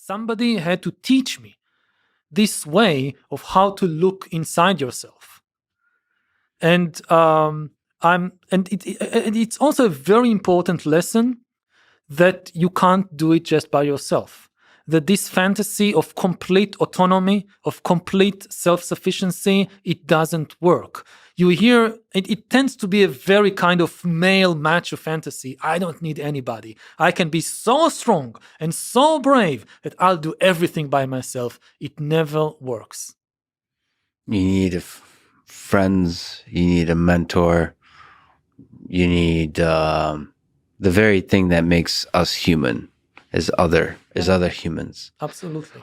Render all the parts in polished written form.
Somebody had to teach me this way of how to look inside yourself. And it's also a very important lesson that you can't do it just by yourself. That this fantasy of complete autonomy, of complete self-sufficiency, it doesn't work. You hear, it tends to be a very kind of male macho fantasy. I don't need anybody. I can be so strong and so brave that I'll do everything by myself. It never works. You need friends, you need a mentor, you need the very thing that makes us human is other humans. Absolutely.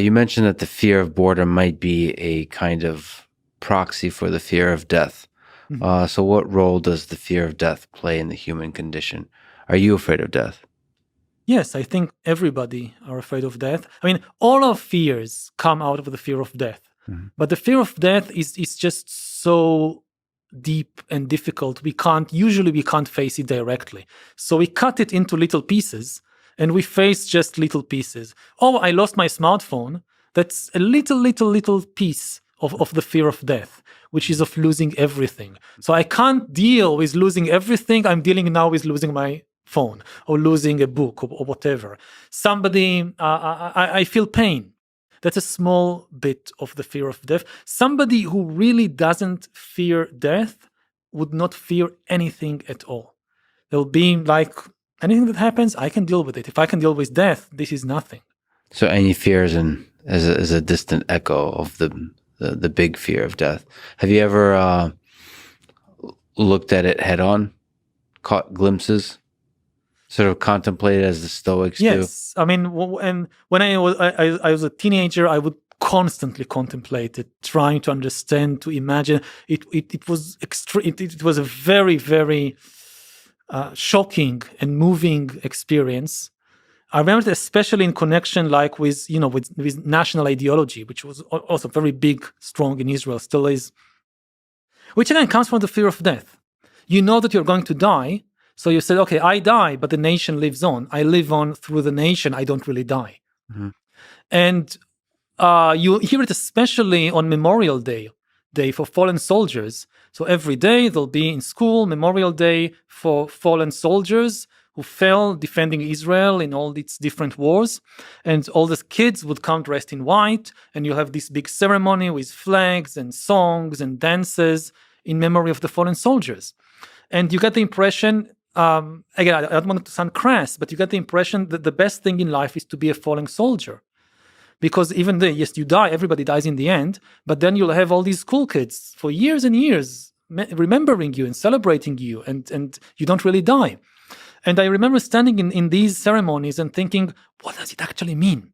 You mentioned that the fear of boredom might be a kind of proxy for the fear of death. Mhm. So what role does the fear of death play in the human condition? Are you afraid of death? Yes, I think everybody are afraid of death. I mean, all our fears come out of the fear of death. Mhm. But the fear of death is just so deep and difficult. We can't face it directly. So we cut it into little pieces and we face just little pieces. Oh, I lost my smartphone. That's a little piece of the fear of death, which is of losing everything. So I can't deal with losing everything. I'm dealing now with losing my phone or losing a book or whatever. I feel pain. That's a small bit of the fear of death. Somebody who really doesn't fear death would not fear anything at all. They'll be like, anything that happens, I can deal with it. If I can deal with death, this is nothing. So any fears is a distant echo of the big fear of death. Have you ever looked at it head on, caught glimpses, sort of contemplated as the Stoics do? Yes, I mean, and when I was a teenager, I would constantly contemplate it, trying to understand, to imagine. It was it was a very, very shocking and moving experience. I remember, especially in connection, like with national ideology, which was also very big, strong in Israel, still is. Which again comes from the fear of death. You know that you're going to die, so you said, okay, I die, but the nation lives on. I live on through the nation. I don't really die. Mm-hmm. And you hear it especially on Memorial Day for fallen soldiers. So every day there'll be in school Memorial Day for fallen soldiers who fell defending Israel in all its different wars. And all the kids would come dressed in white, and you have this big ceremony with flags and songs and dances in memory of the fallen soldiers. And you get the impression, again, I don't want it to sound crass, but you get the impression that the best thing in life is to be a fallen soldier. Because even though, yes, you die, everybody dies in the end, but then you'll have all these school kids for years and years remembering you and celebrating you, and you don't really die. And I remember standing in these ceremonies and thinking, what does it actually mean?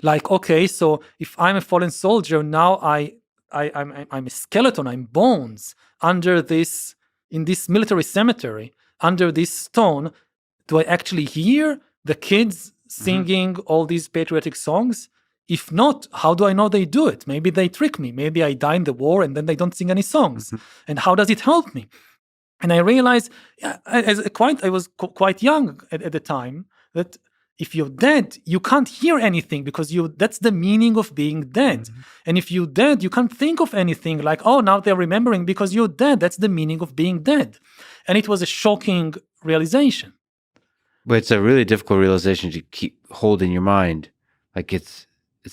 Like, okay, so if I'm a fallen soldier, now I'm a skeleton, I'm bones in this military cemetery, under this stone. Do I actually hear the kids singing all these patriotic songs? If not, how do I know they do it? Maybe they trick me. Maybe I die in the war and then they don't sing any songs. And how does it help me? And I realized, I was quite young at the time, that if you're dead, you can't hear anything because that's the meaning of being dead. And if you're dead, you can't think of anything like, oh, now they're remembering because you're dead. That's the meaning of being dead. And it was a shocking realization. But it's a really difficult realization to keep hold in your mind. Like it's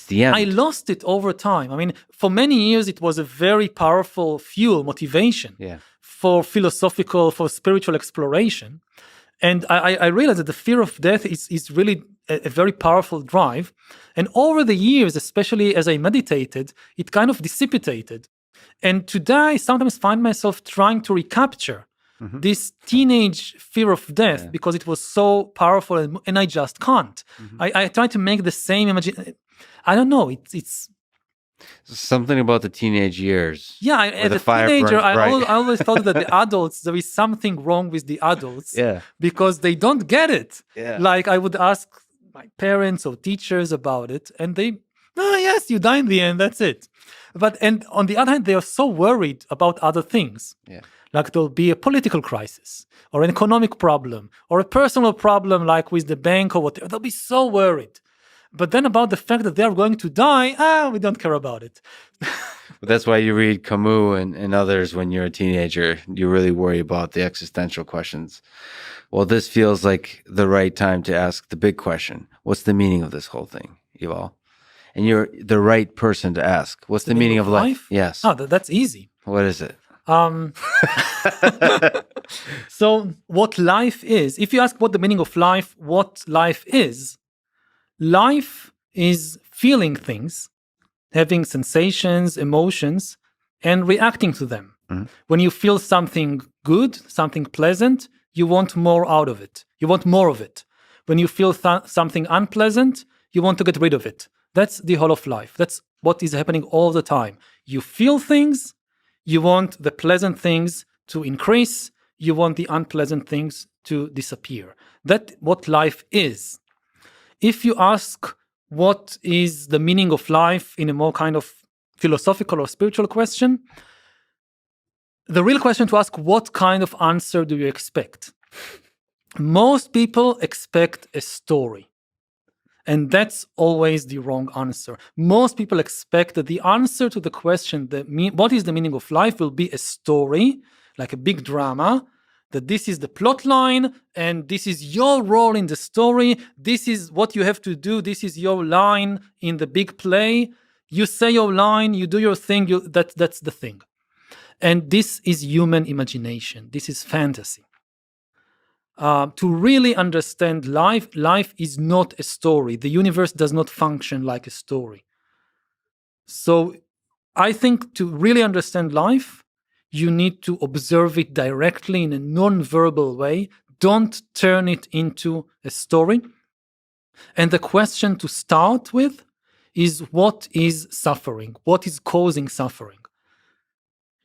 the end. I lost it over time. I mean, for many years, it was a very powerful fuel, motivation for spiritual exploration. And I realized that the fear of death is really a very powerful drive. And over the years, especially as I meditated, it kind of dissipated. And today, I sometimes find myself trying to recapture this teenage fear of death because it was so powerful, and I just can't. I try to make the same imagine. I don't know. It's something about the teenage years. Yeah, as a teenager, I always thought that the adults, there is something wrong with the adults because they don't get it. Like I would ask my parents or teachers about it, and they, yes, you die in the end, that's it. And on the other hand, they are so worried about other things. Like there'll be a political crisis or an economic problem or a personal problem like with the bank or whatever. They'll be so worried. But then about the fact that they are going to die, we don't care about it. That's why you read Camus and others when you're a teenager. You really worry about the existential questions. Well, this feels like the right time to ask the big question. What's the meaning of this whole thing, Yuval? And you're the right person to ask. What's the meaning of life? Yes. That's easy. What is it? So what life is, if you ask what the meaning of life, what life is feeling things, having sensations, emotions, and reacting to them. Mm-hmm. When you feel something good, something pleasant, you want more out of it. You want more of it. When you feel something unpleasant, you want to get rid of it. That's the whole of life. That's what is happening all the time. You feel things, you want the pleasant things to increase, you want the unpleasant things to disappear. That's what life is. If you ask what is the meaning of life in a more kind of philosophical or spiritual question, the real question to ask, what kind of answer do you expect? Most people expect a story. And that's always the wrong answer. Most people expect that the answer to the question, what is the meaning of life, will be a story, like a big drama, that this is the plot line, and this is your role in the story, this is what you have to do, this is your line in the big play. You say your line, you do your thing, that's the thing. And this is human imagination. This is fantasy. To really understand life is not a story. The universe does not function like a story. So I think to really understand life, you need to observe it directly in a non-verbal way. Don't turn it into a story. And the question to start with is, what is suffering? What is causing suffering?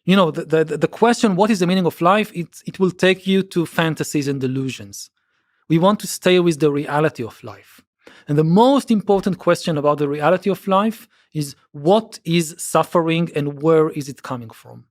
You know, the question, what is the meaning of life? It will take you to fantasies and delusions. We want to stay with the reality of life. And the most important question about the reality of life is, what is suffering and where is it coming from?